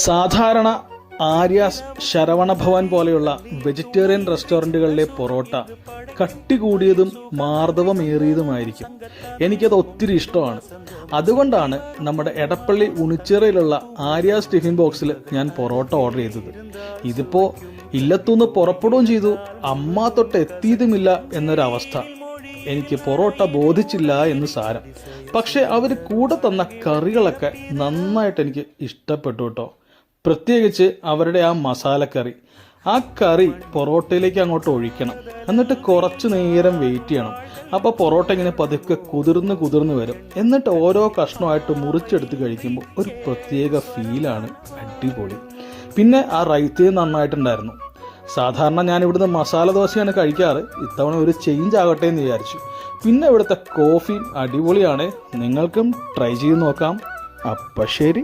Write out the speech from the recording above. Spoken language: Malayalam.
സാധാരണ ആര്യാസ്, ശരവണ ഭവൻ പോലെയുള്ള വെജിറ്റേറിയൻ റെസ്റ്റോറൻറ്റുകളിലെ പൊറോട്ട കട്ടി കൂടിയതും മാർദ്ദവമേറിയതുമായിരിക്കും. എനിക്കത് ഒത്തിരി ഇഷ്ടമാണ്. അതുകൊണ്ടാണ് നമ്മുടെ എടപ്പള്ളി ഉണിച്ചിറയിലുള്ള ആര്യാസ് ടിഫിൻ ബോക്സിൽ ഞാൻ പൊറോട്ട ഓർഡർ ചെയ്തത്. ഇതിപ്പോൾ ഇല്ലത്തുനിന്ന് പുറപ്പെടുകയും ചെയ്തു, അമ്മ തൊട്ട് എത്തിയതുമില്ല എന്നൊരവസ്ഥ. എനിക്ക് പൊറോട്ട ബോധിച്ചില്ല എന്ന് സാരം. പക്ഷെ അവർ കൂടെ തന്ന കറികളൊക്കെ നന്നായിട്ട് എനിക്ക് ഇഷ്ടപ്പെട്ടു കേട്ടോ. പ്രത്യേകിച്ച് അവരുടെ ആ മസാലക്കറി. ആ കറി പൊറോട്ടയിലേക്ക് അങ്ങോട്ട് ഒഴിക്കണം, എന്നിട്ട് കുറച്ച് നേരം വെയിറ്റ് ചെയ്യണം. അപ്പോൾ പൊറോട്ട ഇങ്ങനെ പതുക്കെ കുതിർന്ന് വരും. എന്നിട്ട് ഓരോ കഷ്ണമായിട്ട് മുറിച്ചെടുത്ത് കഴിക്കുമ്പോൾ ഒരു പ്രത്യേക ഫീലാണ്. അടിപൊളി. പിന്നെ ആ റൈത്തയും നന്നായിട്ടുണ്ടായിരുന്നു. സാധാരണ ഞാൻ ഇവിടുന്ന് മസാല ദോശയാണ് കഴിക്കാറ്. ഇത്തവണ ഒരു ചേഞ്ച് ആകട്ടെ എന്ന് വിചാരിച്ചു. പിന്നെ ഇവിടുത്തെ കോഫിയും അടിപൊളിയാണ്. നിങ്ങൾക്കും ട്രൈ ചെയ്ത് നോക്കാം. അപ്പം ശരി.